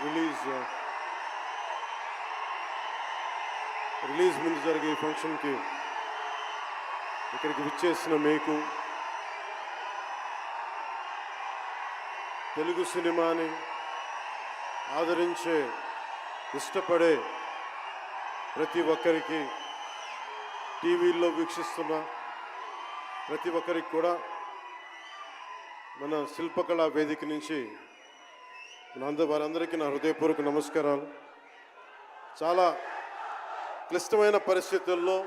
Release ముందు జరిగే ఫంక్షన్కి ఇక్కడికి విచ్చేసిన మీకు, తెలుగు సినిమాని ఆదరించే ఇష్టపడే ప్రతి ఒక్కరికి, టీవీల్లో వీక్షిస్తున్న ప్రతి ఒక్కరికి కూడా మన శిల్పకళా వేదిక నుంచి వారందరికీ నా హృదయపూర్వక నమస్కారాలు. చాలా క్లిష్టమైన పరిస్థితుల్లో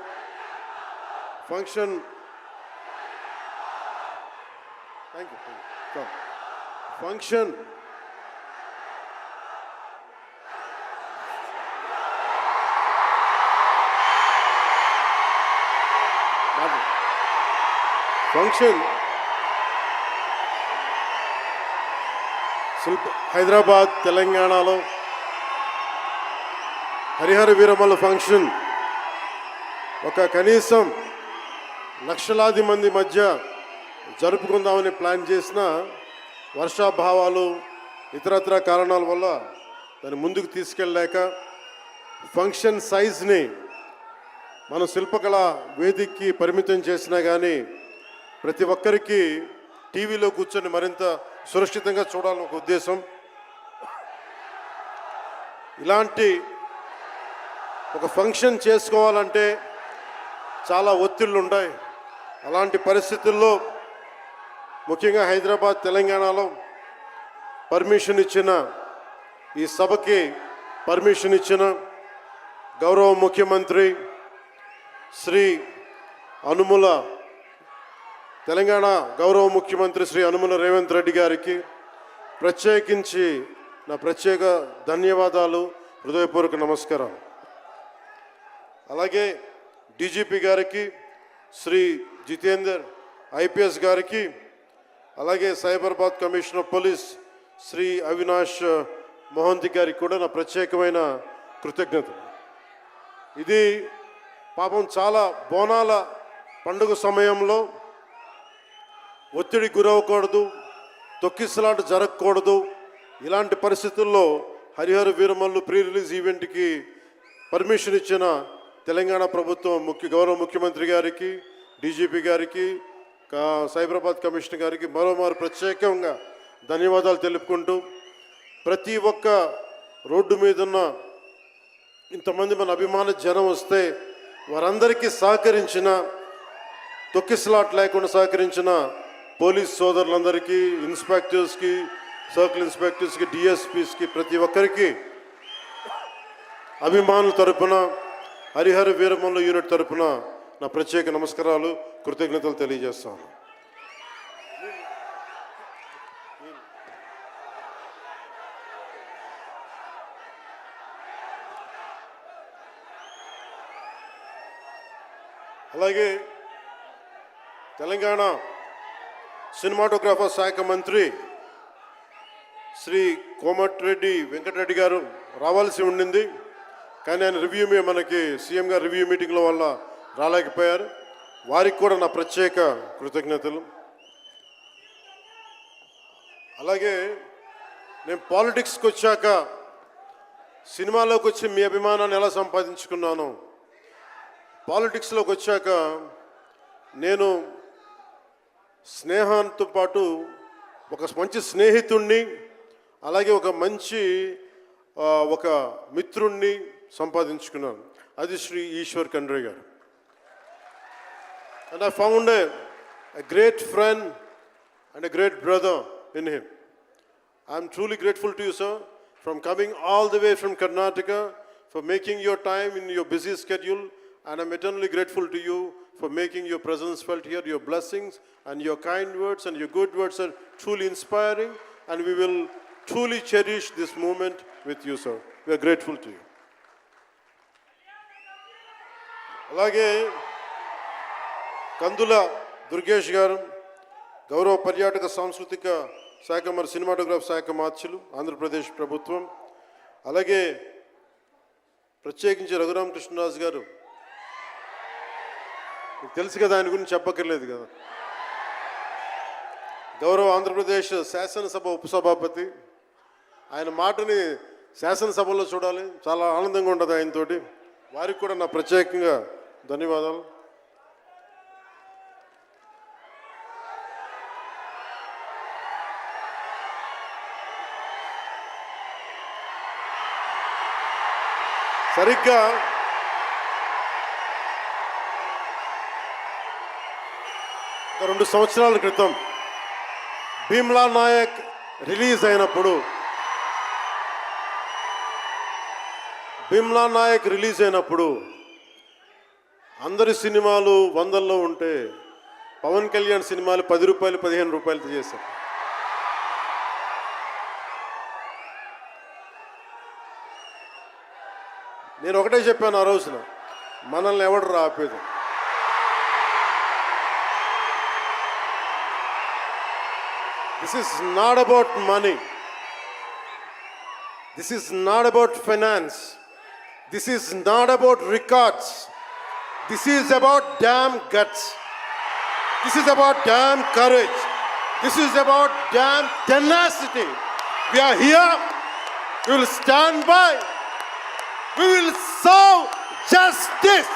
ఫంక్షన్ ఫంక్షన్ హైదరాబాద్ తెలంగాణలో హరిహర వీరమల్లు ఫంక్షన్ ఒక కనీసం లక్షలాది మంది మధ్య జరుపుకుందామని ప్లాన్ చేసిన వర్షాభావాలు ఇతరత్ర కారణాల వల్ల దాన్ని ముందుకు తీసుకెళ్ళలేక ఫంక్షన్ సైజ్ని మన శిల్పకళ వేదికకి పరిమితం చేసినా కానీ ప్రతి ఒక్కరికి టీవీలో కూర్చొని మరింత సురక్షితంగా చూడాలని ఒక ఉద్దేశం. ఇలాంటి ఒక ఫంక్షన్ చేసుకోవాలంటే చాలా ఒత్తిళ్ళు ఉంటాయి. అలాంటి పరిస్థితుల్లో ముఖ్యంగా హైదరాబాద్ తెలంగాణలో పర్మిషన్ ఇచ్చిన, ఈ సభకి పర్మిషన్ ఇచ్చిన గౌరవ ముఖ్యమంత్రి శ్రీ అనుముల, తెలంగాణ గౌరవ ముఖ్యమంత్రి శ్రీ అనుముల రేవంత్ రెడ్డి గారికి ప్రత్యేకించి నా ప్రత్యేక ధన్యవాదాలు, హృదయపూర్వక నమస్కారం. అలాగే డీజీపీ గారికి, శ్రీ జితేందర్ ఐపీఎస్ గారికి, అలాగే సైబరాబాద్ కమిషనర్ పోలీస్ శ్రీ అవినాష్ మోహంతి గారికి కూడా నా ప్రత్యేకమైన కృతజ్ఞతలు. ఇది పాపం చాలా బోనాల పండుగ సమయంలో ఒత్తిడి గురవకూడదు, తొక్కిసలాట జరగకూడదు. ఇలాంటి పరిస్థితుల్లో హరిహర వీరమల్లు ప్రీ రిలీజ్ ఈవెంట్కి పర్మిషన్ ఇచ్చిన తెలంగాణ ప్రభుత్వం గౌరవ ముఖ్యమంత్రి గారికి, డీజీపీ గారికి, సైబరాబాద్ కమిషనర్ గారికి మరోమారు ప్రత్యేకంగా ధన్యవాదాలు తెలుపుకుంటూ, ప్రతి ఒక్క రోడ్డు మీద ఉన్న ఇంతమంది మన అభిమాన జనం వస్తే వారందరికీ సహకరించిన, తొక్కిసలాట్ లేకుండా సహకరించిన పోలీస్ సోదరులందరికీ, ఇన్స్పెక్టర్స్కి, సర్కిల్ ఇన్స్పెక్టర్స్కి, డిఎస్పీస్కి, ప్రతి ఒక్కరికి అభిమానుల తరపున, హరిహర వీరమల్లు యూనిట్ తరపున నా ప్రత్యేక నమస్కారాలు, కృతజ్ఞతలు తెలియజేస్తాను. అలాగే తెలంగాణ సినిమాటోగ్రాఫర్ శాఖ మంత్రి శ్రీ కోమటిరెడ్డి వెంకటరెడ్డి గారు రావాల్సి ఉండింది, కానీ ఆయన మనకి సీఎం గారు రివ్యూ మీటింగ్ల వల్ల రాలేకపోయారు. వారికి కూడా నా ప్రత్యేక కృతజ్ఞతలు. అలాగే నేను పాలిటిక్స్కి వచ్చాక, సినిమాలోకి వచ్చి మీ అభిమానాన్ని ఎలా సంపాదించుకున్నాను, పాలిటిక్స్లోకి వచ్చాక నేను స్నేహంతో పాటు ఒక మంచి స్నేహితుణ్ణి, అలాగే ఒక మంచి ఒక మిత్రుణ్ణి సంపాదించుకున్నాను. అది శ్రీ ఈశ్వర్ ఖండ్రే గారు. And I found a great friend and a great brother in him. I am truly grateful to you, sir, from coming all the way from Karnataka, for making your time in your busy schedule, and I'm eternally grateful to you for making your presence felt here. Your blessings and your kind words and your good words are truly inspiring, and we will truly cherish this moment with you, sir. We are grateful to you. అలాగే కందుల దుర్గేష్ గారు, గౌరవ పర్యాటక సాంస్కృతిక శాఖ మరి cinematograph శాఖ మార్చులు, ఆంధ్రప్రదేశ్ ప్రభుత్వం. అలాగే ప్రత్యేకించి రఘురామకృష్ణరాజు గారు, మీకు తెలుసు కదా, ఆయన గురించి చెప్పక్కర్లేదు కదా, గౌరవ ఆంధ్రప్రదేశ్ శాసనసభ ఉపసభాపతి. ఆయన మాటని శాసనసభలో చూడాలి, చాలా ఆనందంగా ఉంటుంది ఆయనతోటి. వారికి కూడా నా ప్రత్యేకంగా ధన్యవాదాలు. సరిగ్గా ఒక 2 సంవత్సరాల క్రితం భీమ్లా నాయక్ రిలీజ్ అయినప్పుడు, అందరి సినిమాలు 100లో ఉంటే పవన్ కళ్యాణ్ సినిమాలు 10 రూపాయలు 15 రూపాయలతో చేశారు. నేను ఒకటే చెప్పాను ఆ రోజున, మనల్ని ఎవడు ఆపేది. This is not about money. This is not about finance. This is not about records. This is about damn guts. This is about damn courage. This is about damn tenacity. We are here. We will stand by. We will serve justice.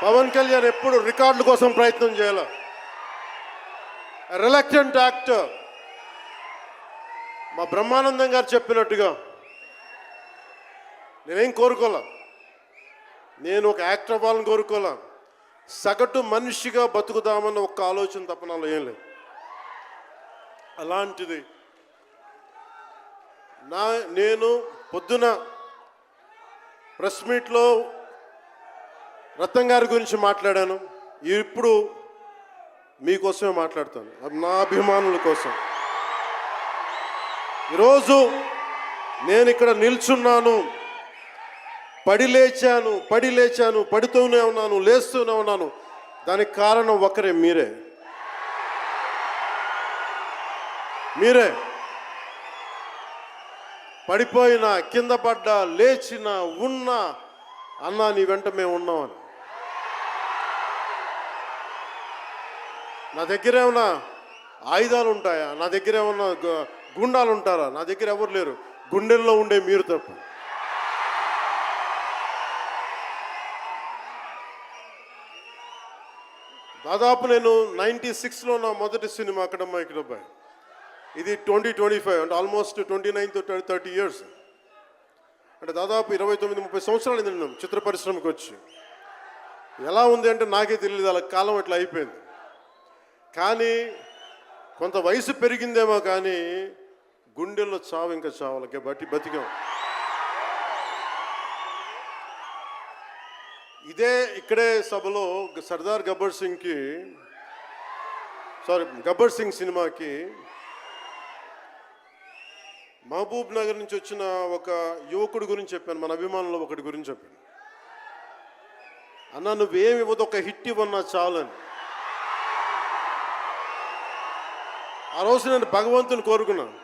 Pawan Kalyan ఎప్పుడు రికార్డుల కోసం ప్రయత్నం చేయాల. Reluctant actor. మా బ్రహ్మానందం గారు చెప్పినట్టుగా నేనేం కోరుకోలే, నేను ఒక యాక్టర్ అవ్వాలని కోరుకోలే, సగటు మనిషిగా బతుకుదామన్న ఒక్క ఆలోచన తప్ప నాలో ఏం లేదు. అలాంటిది నేను పొద్దున ప్రెస్ మీట్లో రత్నం గారి గురించి మాట్లాడాను. ఇప్పుడు మీకోసమే మాట్లాడతాను, అది నా అభిమానుల కోసం. ఈరోజు నేను ఇక్కడ నిల్చున్నాను, పడి లేచాను, పడుతూనే ఉన్నాను, లేస్తూనే ఉన్నాను. దానికి కారణం ఒకరే, మీరే. పడిపోయినా, కింద పడ్డా, లేచినా, ఉన్నా, అన్నా నీ వెంట మేము ఉన్నామని. నా దగ్గర ఏమన్నా ఆయుధాలు ఉంటాయా? నా దగ్గర ఏమన్నా గుండాలు ఉంటారా? నా దగ్గర ఎవరు లేరు, గుండెల్లో ఉండే మీరు తప్ప. దాదాపు నేను 96లో నా మొదటి సినిమా అక్కడమ్మా ఇక్కడబ్బాయి. ఇది 2025 అంటే ఆల్మోస్ట్ 29 to 30 years. అంటే దాదాపు 29-30 సంవత్సరాలు నేను చిత్ర పరిశ్రమకి వచ్చి. ఎలా ఉంది అంటే నాకే తెలియదు, అలా కాలం ఇట్లా అయిపోయింది. కానీ కొంత వయసు పెరిగిందేమో కానీ గుండెల్లో చావు ఇంకా చావులకే బతికాం. ఇక్కడే సభలో గబ్బర్ సింగ్ సినిమాకి మహబూబ్ నగర్ నుంచి వచ్చిన ఒక యువకుడి గురించి చెప్పాను, మన అభిమానులు ఒకటి గురించి చెప్పాను. అన్నా నువ్వేమి ఇవ్వదు, ఒక హిట్ ఇవ్వన్నా చాలని. ఆ రోజు నేను భగవంతుని కోరుకున్నాను,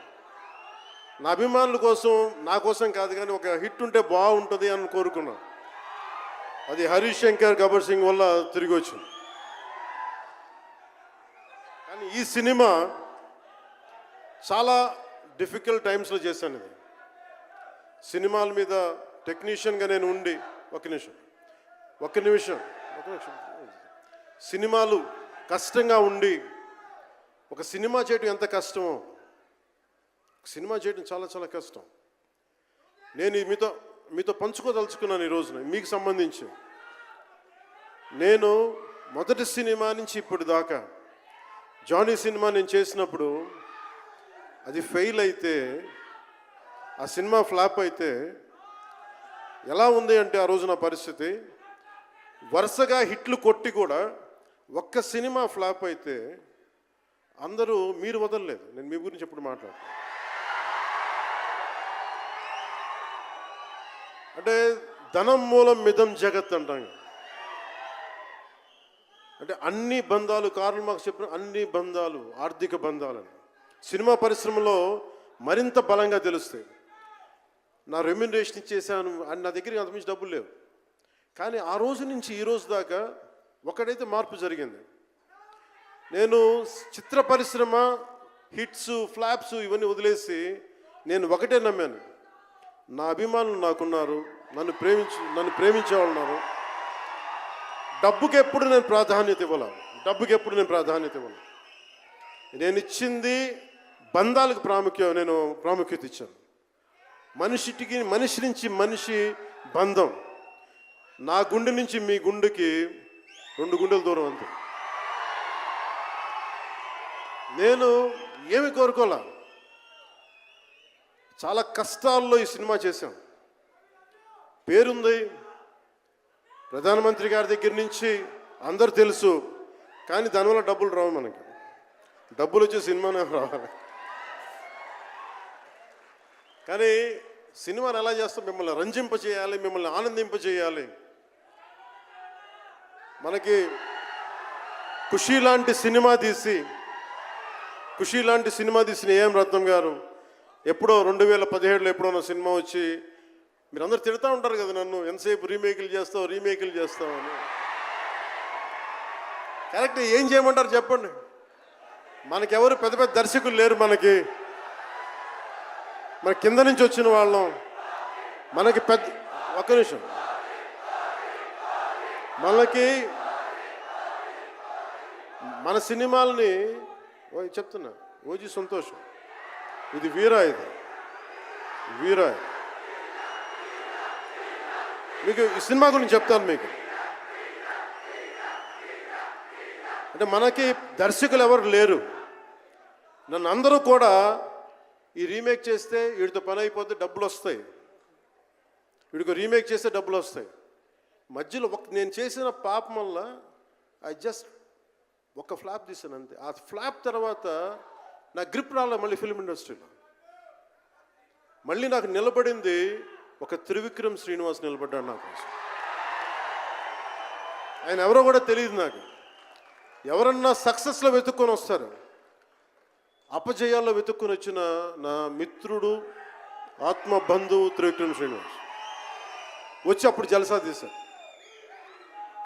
నా అభిమానుల కోసం, నా కోసం కాదు కానీ ఒక హిట్ ఉంటే బాగుంటుంది అని కోరుకున్నాను. అది హరీష్ శంకర్ గబ్బర్ సింగ్ వల్ల తిరిగి వచ్చింది. కానీ ఈ సినిమా చాలా డిఫికల్ట్ టైమ్స్లో చేశాను. ఇది సినిమాల మీద టెక్నీషియన్గా నేను ఉండి ఒక నిమిషం సినిమాలు కష్టంగా ఉండి, ఒక సినిమా చేయడం ఎంత కష్టమో, సినిమా చేయడం చాలా చాలా కష్టం. నేను మీతో పంచుకోదలుచుకున్నాను ఈ రోజున. మీకు సంబంధించి నేను మొదటి సినిమా నుంచి ఇప్పుడు దాకా జానీ సినిమా నేను చేసినప్పుడు అది ఫెయిల్ అయితే, ఆ సినిమా ఫ్లాప్ అయితే ఎలా ఉంది అంటే ఆ రోజు నా పరిస్థితి, వరుసగా హిట్లు కొట్టి కూడా ఒక్క సినిమా ఫ్లాప్ అయితే అందరూ మీరు వదలలేదు. నేను మీ గురించి ఎప్పుడు మాట్లాడతాను అంటే ధనం మూలం మిదం జగత్ అంటాం. అంటే అన్ని బంధాలు, కార్ల్ మార్క్స్ చెప్పిన అన్ని బంధాలు ఆర్థిక బంధాలని సినిమా పరిశ్రమలో మరింత బలంగా తెలుస్తాయి. నా రెమ్యునరేషన్ ఇచ్చేసాను అని నా దగ్గర అంతమించి డబ్బులు లేవు. కానీ ఆ రోజు నుంచి ఈ రోజు దాకా ఒకటైతే మార్పు జరిగింది. నేను చిత్ర పరిశ్రమ హిట్స్ ఫ్లాప్స్ ఇవన్నీ వదిలేసి నేను ఒకటే నమ్మాను, నా అభిమానులు నాకున్నారు, నన్ను ప్రేమించే వాళ్ళు ఉన్నారు. డబ్బుకి ఎప్పుడు నేను ప్రాధాన్యత ఇవ్వను. నేను ఇచ్చింది బంధాలకు ప్రాముఖ్యత ఇచ్చాను. మనిషి నుంచి మనిషి బంధం. నా గుండె నుంచి మీ గుండెకి 2 గుండెల దూరం అంతే. నేను ఏమి కోరుకోలే, చాలా కష్టాల్లో ఈ సినిమా చేశాం. పేరుంది, ప్రధానమంత్రి గారి దగ్గర నుంచి అందరు తెలుసు, కానీ దానివల్ల డబ్బులు రావు. మనకి డబ్బులు వచ్చే సినిమానే రావాలి. కానీ సినిమాని ఎలా చేస్తాం? మిమ్మల్ని రంజింపజేయాలి, మిమ్మల్ని ఆనందింపజేయాలి. మనకి ఖుషీ లాంటి సినిమా తీసిన ఏఎం రత్నం గారు ఎప్పుడో 2017లో ఎప్పుడో సినిమా వచ్చి మీరందరూ తిడతా ఉంటారు కదా నన్ను, ఎంతసేపు రీమేకులు చేస్తావు అని. కరెక్ట్, ఏం చేయమంటారు చెప్పండి? మనకెవరు పెద్ద పెద్ద దర్శకులు లేరు. మన కింద నుంచి వచ్చిన వాళ్ళం. మనకి ఒక్క నిమిషం, మన సినిమాలని చెప్తున్నా, ఓజీ సంతోషం, ఇది వీరా మీకు ఈ సినిమా గురించి చెప్తాను. మీకు అంటే మనకి దర్శకులు ఎవరు లేరు. నన్ను అందరూ కూడా ఈ రీమేక్ చేస్తే వీడితో పని అయిపోతే డబ్బులు వస్తాయి, వీడికి రీమేక్ చేస్తే డబ్బులు వస్తాయి. మధ్యలో నేను చేసిన పాపం వల్ల ఒక ఫ్లాప్ తీసాను అంతే. ఆ ఫ్లాప్ తర్వాత నా గ్రిప్ రాలే మళ్ళీ ఫిల్మ్ ఇండస్ట్రీలో. మళ్ళీ నాకు నిలబడింది ఒక త్రివిక్రమ్ శ్రీనివాస్ నిలబడ్డాడు నా కోసం. ఆయన ఎవరో కూడా తెలియదు నాకు. ఎవరన్నా సక్సెస్లో వెతుక్కొని వస్తారు, అపజయాల్లో వెతుక్కొని వచ్చిన నా మిత్రుడు, ఆత్మ బంధువు త్రివిక్రమ్ శ్రీనివాస్ వచ్చి అప్పుడు జలసా తీశారు.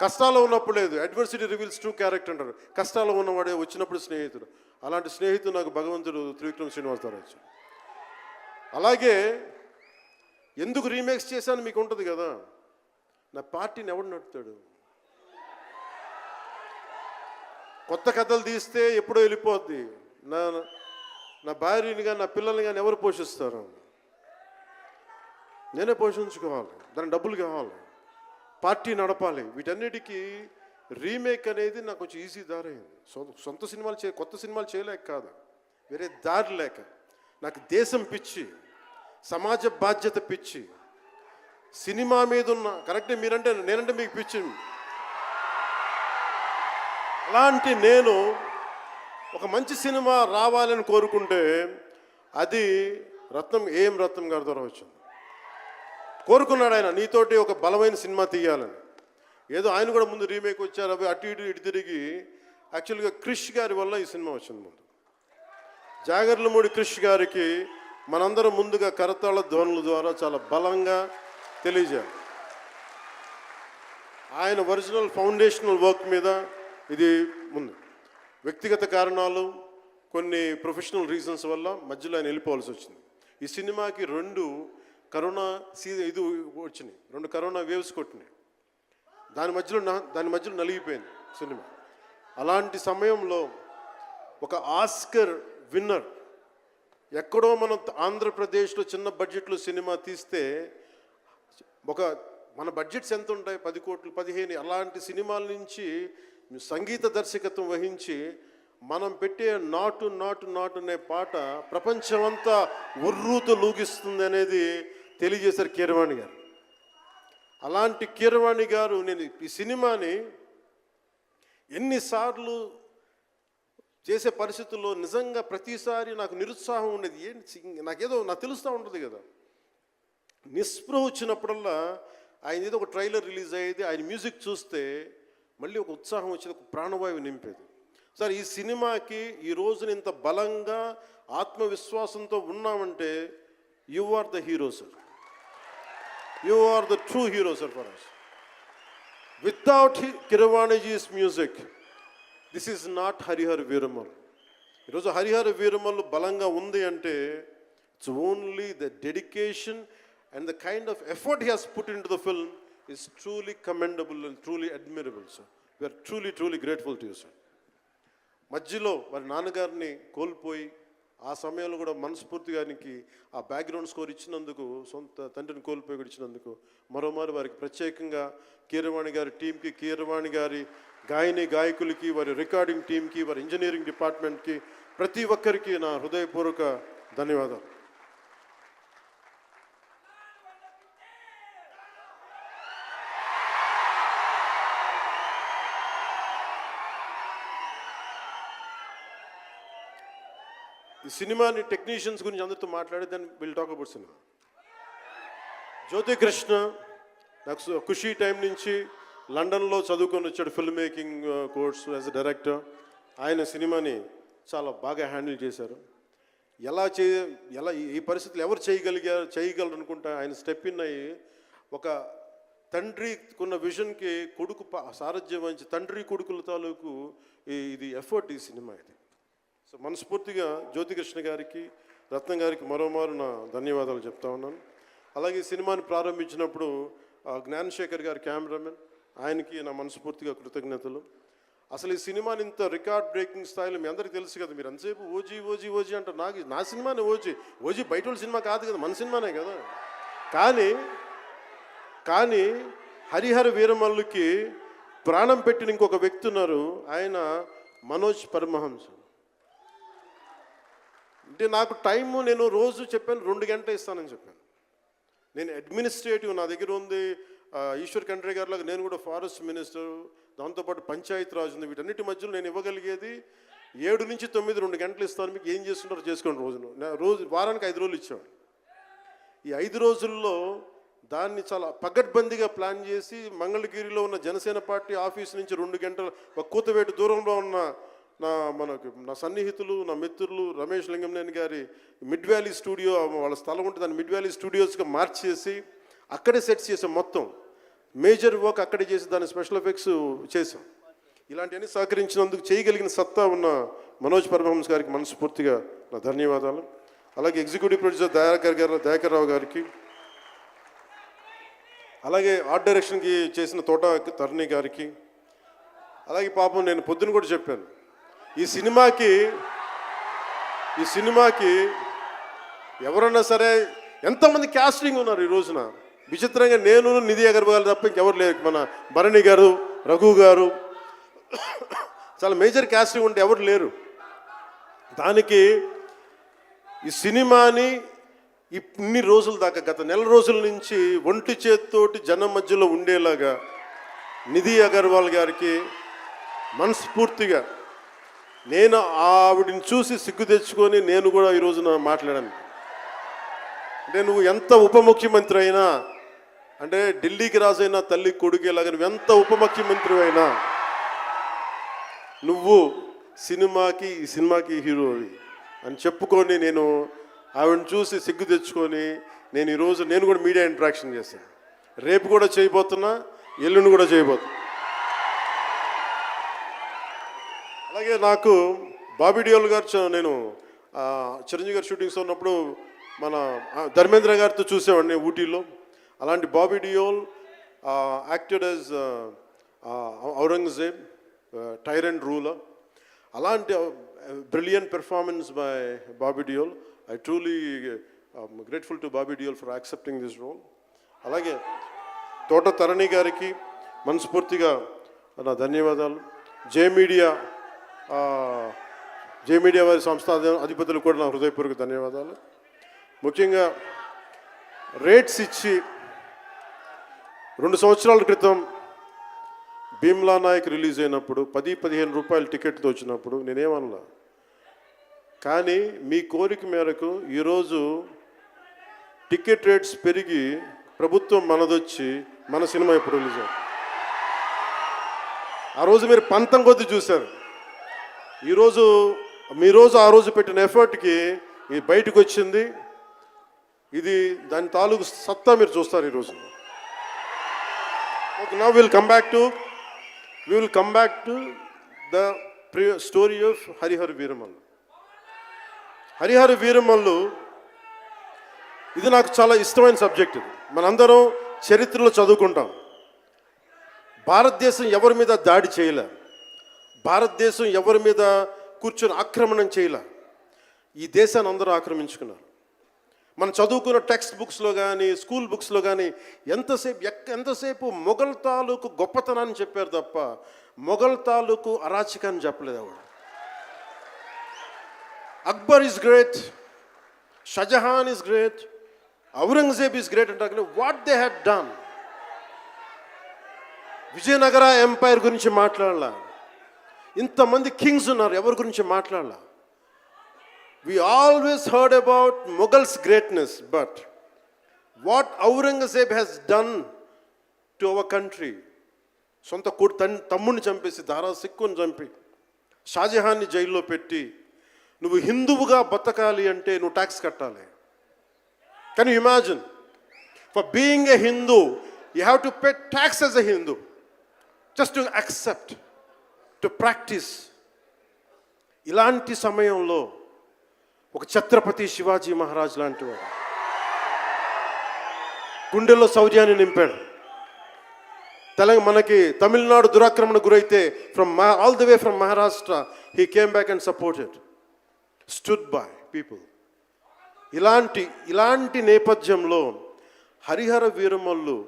కష్టాల్లో ఉన్నప్పుడు లేదు, అడ్వర్సిటీ రివీల్స్ ట్రూ క్యారెక్టర్ అంటారు. కష్టాల్లో ఉన్నవాడే వచ్చినప్పుడు స్నేహితుడు. అలాంటి స్నేహితుడు నాకు భగవంతుడు త్రివిక్రమ్ శ్రీనివాస్ ద్వారా వచ్చాడు. అలాగే ఎందుకు రీమేక్స్ చేశాను మీకు ఉంటుంది కదా. నా పార్టీని ఎవడు నడుపుతాడు? కొత్త కథలు తీస్తే ఎప్పుడో వెళ్ళిపోద్ది. నా భార్యని కానీ నా పిల్లల్ని కానీ ఎవరు పోషిస్తారు? నేనే పోషించుకోవాలి, దానికి డబ్బులు కావాలి, పార్టీ నడపాలి. వీటన్నిటికీ రీమేక్ అనేది నాకు కొంచెం ఈజీ దారైంది. సొంత సినిమాలు కొత్త సినిమాలు చేయలేక కాదు, వేరే దారి లేక. నాకు దేశం పిచ్చి, సమాజ బాధ్యత పిచ్చి, సినిమా మీద ఉన్న కరెక్టే. నేనంటే మీకు పిచ్చి. అలాంటి నేను ఒక మంచి సినిమా రావాలని కోరుకుంటే అది ఏఎం రత్నం గారి ద్వారా వచ్చింది. కోరుకున్నాడు ఆయన, నీతోటి ఒక బలమైన సినిమా తీయాలని. ఏదో ఆయన కూడా ముందు రీమేక్ వచ్చారు, అవి అటు ఇటు తిరిగి యాక్చువల్గా క్రిష్ గారి వల్ల ఈ సినిమా వచ్చింది. ముందు జాగర్లమూడి క్రిష్ గారికి మనందరం ముందుగా కరతాళ ధ్వనుల ద్వారా చాలా బలంగా తెలియజేయాలి. ఆయన ఒరిజినల్ ఫౌండేషనల్ వర్క్ మీద ఇది ముందు. వ్యక్తిగత కారణాలు, కొన్ని ప్రొఫెషనల్ రీజన్స్ వల్ల మధ్యలో ఆయన వెళ్ళిపోవాల్సి వచ్చింది. ఈ సినిమాకి 2 కరోనా వచ్చినాయి, 2 కరోనా వేవ్స్ కొట్టినాయి. దాని మధ్యలో నలిగిపోయింది సినిమా. అలాంటి సమయంలో ఒక ఆస్కర్ విన్నర్ ఎక్కడో మనం ఆంధ్రప్రదేశ్లో చిన్న బడ్జెట్లో సినిమా తీస్తే మన బడ్జెట్స్ ఎంత ఉంటాయి? 10 కోట్లు 15. అలాంటి సినిమాల నుంచి సంగీత దర్శకత్వం వహించి మనం పెట్టే నాటు నాటు నాటు అనే పాట ప్రపంచమంతా ఉర్రూతో లూగిస్తుంది అనేది తెలియజేశారు కీరవాణి గారు. అలాంటి కీరవాణి గారు నేను ఈ సినిమాని ఎన్నిసార్లు చేసే పరిస్థితుల్లో నిజంగా ప్రతిసారి నాకు నిరుత్సాహం ఉండేది. నాకు తెలుస్తూ ఉంటుంది కదా, నిస్పృహ వచ్చినప్పుడల్లా ఆయన ఏదో ఒక ట్రైలర్ రిలీజ్ అయ్యేది, ఆయన మ్యూజిక్ చూస్తే మళ్ళీ ఒక ఉత్సాహం వచ్చేది, ఒక ప్రాణవాయువు నింపేది. సార్ ఈ సినిమాకి ఈ రోజున ఇంత బలంగా ఆత్మవిశ్వాసంతో ఉన్నామంటే you are the hero sir, you are the true hero sir for us. Without Kirwaniji's music, this is not Harihara Veeramallu. ఈరోజు హరిహర వీరమల్ బలంగా ఉంది అంటే it's only the dedication and the kind of effort he has put in to the film is truly commendable and truly admirable sir. We are truly grateful to you sir. మధ్యలో వారి నాన్నగారిని కోల్పోయి ఆ సమయంలో కూడా మనస్ఫూర్తిగా ఆయనకి ఆ బ్యాక్గ్రౌండ్ స్కోర్ ఇచ్చినందుకు, సొంత తండ్రిని కోల్పోయి కూడా ఇచ్చినందుకు మరోమారు వారికి ప్రత్యేకంగా కీరవాణి గారి టీంకి, కీరవాణి గారి గాయకులకి, వారి రికార్డింగ్ టీంకి, వారి ఇంజనీరింగ్ డిపార్ట్మెంట్కి, ప్రతి ఒక్కరికి నా హృదయపూర్వక ధన్యవాదాలు. ఈ సినిమాని టెక్నీషియన్స్ గురించి అందరితో మాట్లాడి then will talk about cinema. Jyothi Krishna నాకు ఖుషీ టైం నుంచి లండన్లో చదువుకొని వచ్చాడు, film making course as a director. ఆయన సినిమాని చాలా బాగా హ్యాండిల్ చేశారు. ఎలా ఈ పరిస్థితులు ఎవరు చేయగలరు అనుకుంటా ఆయన స్టెప్ ఇన్ అయ్యి ఒక తండ్రికున్న విజన్కి కొడుకు సారథ్యం వహించి తండ్రి కొడుకుల తాలూకు ఇది ఎఫర్ట్ ఈ సినిమా. ఇది సో మనస్ఫూర్తిగా జ్యోతికృష్ణ గారికి, రత్నం గారికి మరోమారు నా ధన్యవాదాలు చెప్తా ఉన్నాను. అలాగే ఈ సినిమాని ప్రారంభించినప్పుడు జ్ఞానశేఖర్ గారు కెమెరామెన్, ఆయనకి నా మనస్ఫూర్తిగా కృతజ్ఞతలు. అసలు ఈ సినిమాని ఇంత రికార్డ్ బ్రేకింగ్ స్థాయిలో మీ అందరికీ తెలుసు కదా, మీరు అంతసేపు ఓజీ అంటారు. నా సినిమానే ఓజీ బయట వాళ్ళ సినిమా కాదు కదా, మన సినిమానే కదా. కానీ హరిహర వీరమల్లుకి ప్రాణం పెట్టిన ఇంకొక వ్యక్తి ఉన్నారు, ఆయన మనోజ్ పరమహంస. అంటే నాకు టైము నేను రోజు చెప్పాను 2 గంటలు ఇస్తానని చెప్పాను. నేను అడ్మినిస్ట్రేటివ్ నా దగ్గర ఉంది, ఈశ్వర్ ఖండ్రే గారిలాగా నేను కూడా ఫారెస్ట్ మినిస్టర్, దాంతోపాటు పంచాయతీ రాజు ఉంది. వీటన్నిటి మధ్యలో నేను ఇవ్వగలిగేది 7 నుంచి 9 2 గంటలు ఇస్తాను. మీకు ఏం చేస్తుంటారో చేసుకోండి. వారానికి 5 రోజులు ఇచ్చాను. ఈ 5 రోజుల్లో దాన్ని చాలా పగడ్బందీగా ప్లాన్ చేసి మంగళగిరిలో ఉన్న జనసేన పార్టీ ఆఫీస్ నుంచి 2 గంటల ఒక కూతవేటు దూరంలో ఉన్న నా సన్నిహితులు, నా మిత్రులు రమేష్ లింగంనేని గారి మిడ్ వ్యాలీ స్టూడియో, వాళ్ళ స్థలం ఉంటుంది, దాన్ని మిడ్ వ్యాలీ స్టూడియోస్గా మార్చేసి అక్కడే సెట్స్ చేసాం. మొత్తం మేజర్ వర్క్ అక్కడే చేసి దాని స్పెషల్ ఎఫెక్ట్స్ చేసాం. ఇలాంటివన్నీ సహకరించినందుకు, చేయగలిగిన సత్తా ఉన్న మనోజ్ పరమహంస గారికి మనస్ఫూర్తిగా నా ధన్యవాదాలు. అలాగే ఎగ్జిక్యూటివ్ ప్రొడ్యూసర్ దయాకర్ రావు గారికి, అలాగే ఆర్ట్ డైరెక్షన్కి చేసిన తోట తరుణి గారికి, అలాగే పాపం నేను పొద్దున కూడా చెప్పాను, ఈ సినిమాకి ఎవరన్నా సరే ఎంతమంది క్యాస్టింగ్ ఉన్నారు ఈ రోజున. విచిత్రంగా నేను, నిధి అగర్వాల్ తప్ప ఇంకెవరు లేరు. మన భరణి గారు, రఘు గారు, చాలా మేజర్ క్యాస్టింగ్ ఉంటే ఎవరు లేరు. దానికి ఈ సినిమాని ఇన్ని రోజుల దాకా, గత నెల రోజుల నుంచి ఒంటి చేత్తోటి జనం మధ్యలో ఉండేలాగా నిధి అగర్వాల్ గారికి మనస్ఫూర్తిగా నేను ఆవిడని చూసి సిగ్గు తెచ్చుకొని నేను కూడా ఈ రోజున మాట్లాడాను. అంటే నువ్వు ఎంత ఉప ముఖ్యమంత్రి అయినా, అంటే ఢిల్లీకి రాజైనా తల్లి కొడుకేలాగా నువ్వు ఎంత ఉప ముఖ్యమంత్రి అయినా, నువ్వు ఈ సినిమాకి హీరోవి అని చెప్పుకొని నేను ఆవిడని చూసి సిగ్గు తెచ్చుకొని నేను కూడా మీడియా ఇంటరాక్షన్ చేశాను. రేపు కూడా చేయబోతున్నా, ఎల్లుండి కూడా చేయబోతున్నా. అలాగే నాకు బాబీ డియోల్ గారు, నేను చిరంజీవి గారు షూటింగ్స్ ఉన్నప్పుడు మన ధర్మేంద్ర గారితో చూసేవాడిని ఊటీలో. అలాంటి Bobby Deol acted as Aurangzeb, tyrant ruler. అలాంటి brilliant performance by Bobby Deol. I truly grateful to Bobby Deol for accepting this role. అలాగే తోట తరణి గారికి మనస్ఫూర్తిగా నా ధన్యవాదాలు. జే మీడియా వారి సంస్థ అధిపతులు కూడా నా హృదయపూర్వక ధన్యవాదాలు. ముఖ్యంగా రేట్స్ ఇచ్చి 2 సంవత్సరాల క్రితం భీమ్లా నాయక్ రిలీజ్ అయినప్పుడు 10-15 రూపాయలు టికెట్తో వచ్చినప్పుడు నేనేమన్నా, కానీ మీ కోరిక మేరకు ఈరోజు టికెట్ రేట్స్ పెరిగి ప్రభుత్వం మనదొచ్చి మన సినిమా ఇప్పుడు రిలీజ్ అయ్యింది. ఆ రోజు మీరు పంతం కొద్ది చూశారు. ఆ రోజు పెట్టిన ఎఫర్ట్కి ఇది బయటకు వచ్చింది. ఇది దాని తాలూకు సత్తా మీరు చూస్తారు ఈరోజు. Now will come back to the story of Harihara Veeramallu. Harihara Veeramallu ఇది నాకు చాలా ఇష్టమైన సబ్జెక్ట్. ఇది మనందరం చరిత్రలో చదువుకుంటాం. భారతదేశం ఎవరి మీద దాడి చేయలే, భారతదేశం ఎవరి మీద కూర్చొని ఆక్రమణం చేయలే. ఈ దేశాన్ని అందరూ ఆక్రమించుకున్నారు. మనం చదువుకున్న టెక్స్ట్ బుక్స్లో కానీ స్కూల్ బుక్స్లో కానీ ఎంతసేపు మొఘల్ తాలూకు గొప్పతనాన్ని చెప్పారు తప్ప మొఘల్ తాలూకు అరాచకాన్ని చెప్పలేదు ఆవిడ. Akbar is great, Shahjahan is great, Aurangzeb is great అంటారు కానీ what they had done. Vijayanagara empire గురించి మాట్లాడాల, ఇంతమంది కింగ్స్ ఉన్నారు, ఎవరి గురించి మాట్లాడాల. We always heard about Mughals' greatness, but what Aurangzeb has done to our country, సొంత తమ్ముడిని చంపేసి దారా సిక్కుని చంపి షాజహాన్ని జైల్లో పెట్టి నువ్వు హిందువుగా బతకాలి అంటే నువ్వు ట్యాక్స్ కట్టాలి. Can you imagine? For being a Hindu you have to pay tax as a Hindu, just to accept, to practice. ఇలాంటి సమయంలో ఒక ఛత్రపతి శివాజీ మహారాజ్ లాంటి వాడు గుండెల్లో శౌర్యాన్ని నింపాడు. మనకి తమిళనాడు దురాక్రమణ గురైతే all the way from Maharashtra he came back and supported, stood by people. ఇలాంటి నేపథ్యంలో హరిహర వీరమల్లు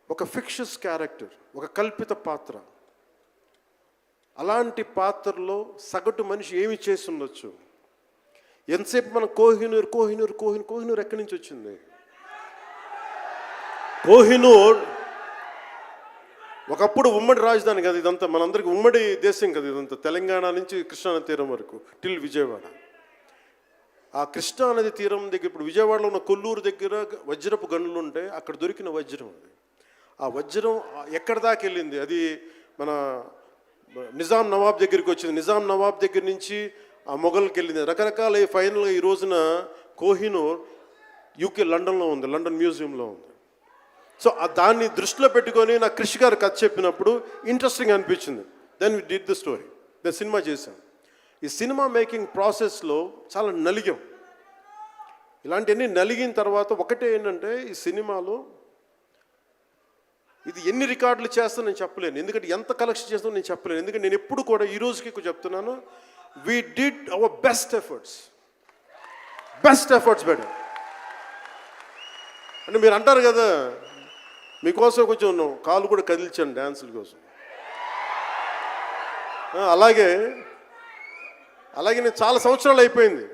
ఒక ఫిక్షస్ క్యారెక్టర్, ఒక కల్పిత పాత్ర. అలాంటి పాత్రలో సగటు మనిషి ఏమి చేసి ఉండొచ్చు? ఎంతసేపు మనం కోహినూర్ కోహినూర్ కోహినూర్ కోహినూర్ ఎక్కడి నుంచి వచ్చింది? కోహినూర్ ఒకప్పుడు ఉమ్మడి రాజధాని కదా ఇదంతా, మనందరికీ ఉమ్మడి దేశం కదా ఇదంతా, తెలంగాణ నుంచి కృష్ణానది తీరం వరకు టిల్ విజయవాడ. ఆ కృష్ణానది తీరం దగ్గర ఇప్పుడు విజయవాడలో ఉన్న కొల్లూరు దగ్గర వజ్రపు గనులు ఉంటే అక్కడ దొరికిన వజ్రం అది. ఆ వజ్రం ఎక్కడి దాకా వెళ్ళింది? అది మన నిజాం నవాబ్ దగ్గరికి వచ్చింది. నిజాం నవాబ్ దగ్గర నుంచి ఆ మొఘల్కి వెళ్ళింది. రకరకాల ఫైనల్గా ఈ రోజున కోహినూర్ యూకే లండన్లో ఉంది, లండన్ మ్యూజియంలో ఉంది. సో దాన్ని దృష్టిలో పెట్టుకొని నాకు కృషి గారు కథ చెప్పినప్పుడు ఇంట్రెస్టింగ్ అనిపించింది. Then we did the story, then cinema చేశాం. ఈ సినిమా మేకింగ్ ప్రాసెస్లో చాలా నలిగాం. ఇలాంటివన్నీ నలిగిన తర్వాత ఒకటే ఏంటంటే ఈ సినిమాలో ఇది ఎన్ని రికార్డులు చేస్తా నేను చెప్పలేను, ఎందుకంటే ఎంత కలెక్షన్ చేస్తానో నేను చెప్పలేను. ఎందుకంటే నేను ఎప్పుడు కూడా ఈ రోజుకి చెప్తున్నాను, we did our best efforts better. అంటే మీరు అంటారు కదా, మీకోసం కొంచెం కాలు కూడా కదిల్చాను డ్యాన్సుల కోసం. అలాగే నేను చాలా సంవత్సరాలు అయిపోయింది.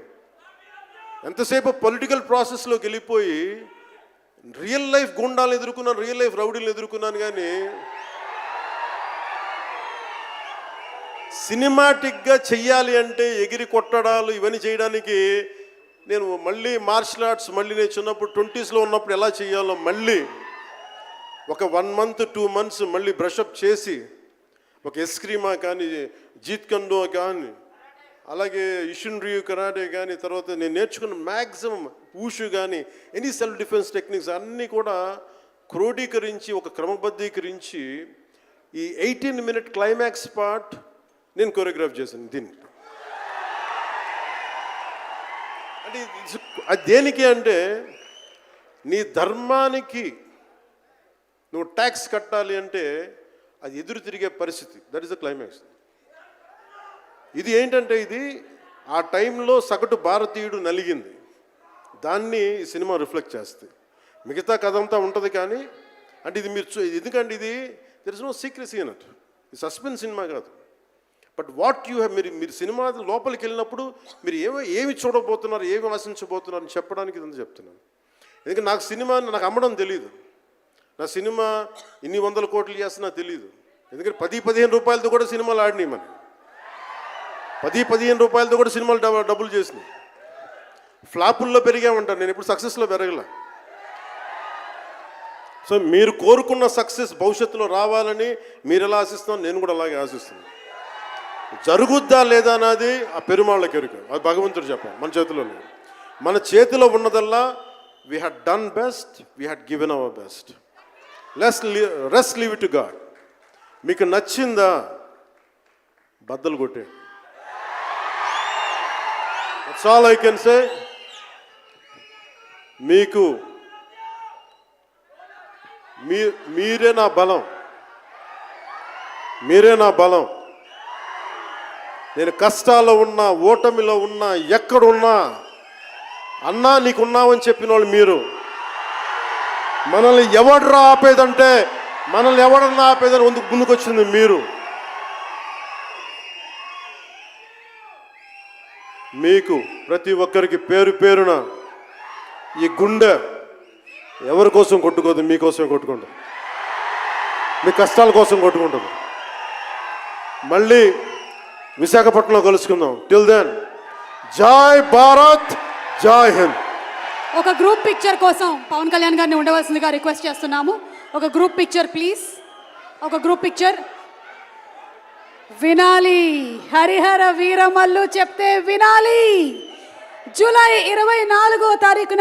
ఎంతసేపు పొలిటికల్ ప్రాసెస్లోకి వెళ్ళిపోయి రియల్ లైఫ్ గుండాలను ఎదుర్కొన్నాను, రియల్ లైఫ్ రౌడీలను ఎదుర్కొన్నాను. కానీ సినిమాటిక్గా చెయ్యాలి అంటే ఎగిరి కొట్టడాలు ఇవన్నీ చేయడానికి నేను మళ్ళీ మార్షల్ ఆర్ట్స్ మళ్ళీ నేను చిన్నప్పుడు 20s ఉన్నప్పుడు ఎలా చేయాలో మళ్ళీ ఒక 1 month 2 months మళ్ళీ బ్రషప్ చేసి ఒక ఎస్క్రీమా కానీ జీత్ కండో కానీ అలాగే ఇషున్రియు కరాటే కానీ తర్వాత నేను నేర్చుకున్న మ్యాక్సిమం ఊషు కానీ ఎనీ సెల్ఫ్ డిఫెన్స్ టెక్నిక్స్ అన్నీ కూడా క్రోడీకరించి ఒక క్రమబద్ధీకరించి ఈ 18-minute క్లైమాక్స్ పార్ట్ నేను కొరియోగ్రాఫ్ చేశాను. దీన్ని అంటే అది దేనికి అంటే నీ ధర్మానికి నువ్వు ట్యాక్స్ కట్టాలి అంటే అది ఎదురు తిరిగే పరిస్థితి. That is the climax. ఇది ఏంటంటే ఇది ఆ టైంలో సగటు భారతీయుడు నలిగింది, దాన్ని ఈ సినిమా రిఫ్లెక్ట్ చేస్తుంది. మిగతా కథ అంతా ఉంటుంది కానీ అంటే ఇది మీరు ఎందుకంటే ఇది దెర్ ఇస్ నో సీక్రెసీ అన్నట్టు, ఇది సస్పెన్స్ సినిమా కాదు. బట్ వాట్ యూ హ్యావ్, మీరు సినిమా లోపలికి వెళ్ళినప్పుడు మీరు ఏమి చూడబోతున్నారు, ఏమి ఆశించబోతున్నారు అని చెప్పడానికి ఇదంతా చెప్తున్నాను. ఎందుకంటే నాకు అమ్మడం తెలియదు, నా సినిమా ఇన్ని 100 కోట్లు చేస్తున్నా తెలియదు. ఎందుకంటే 10-15 రూపాయలతో కూడా సినిమాలు ఆడినాయి, మనం 10-15 రూపాయలతో కూడా సినిమాలు డబ్బులు చేసినాయి. ఫ్లాపుల్లో పెరిగామంటాను, నేను ఎప్పుడు సక్సెస్లో పెరగల. సో మీరు కోరుకున్న సక్సెస్ భవిష్యత్తులో రావాలని మీరు ఎలా ఆశిస్తున్నాను, నేను కూడా అలాగే ఆశిస్తున్నాను. జరుగుద్దా లేదా అన్నది ఆ పెరుమాళ్ళకి ఎరుక, అది భగవంతుడు చెప్పాలి, మన చేతిలో లేదు. మన చేతిలో ఉన్నదల్లా we had done best, we had given our best. Rest leave it to God. మీకు నచ్చిందా బద్దలు కొట్టేయండి. That's all I can say. మీకు మీరే నా బలం, మీరే నా బలం. నేను కష్టాల్లో ఉన్నా, ఓటమిలో ఉన్నా, ఎక్కడున్నా అన్నా నీకున్నావని చెప్పిన వాళ్ళు మీరు. మనల్ని ఎవడరా ఆపేదంటే, మనల్ని ఎవడన్నా ఆపేదని ముందుకొచ్చింది మీరు. మీకు ప్రతి ఒక్కరికి పేరు పేరున ఈ గుండె ఎవరి కోసం కొట్టుకోదు, మీకోసమే కొట్టుకుంటుంది, మీ కష్టాల కోసం కొట్టుకుంటుంది. మళ్ళీ విశాఖపట్నంలో కలుసుకుందాం. టిల్ దెన్, జై భారత్, జై హింద్. ఒక గ్రూప్ పిక్చర్ కోసం పవన్ కళ్యాణ్ గారిని ఉండవలసిందిగా రిక్వెస్ట్ చేస్తున్నాము. ఒక గ్రూప్ పిక్చర్ ప్లీజ్. ఒక గ్రూప్ పిక్చర్. వినాలి, హరిహర వీరమల్లు చెప్తే వినాలి. జూలై 24వ తారీఖున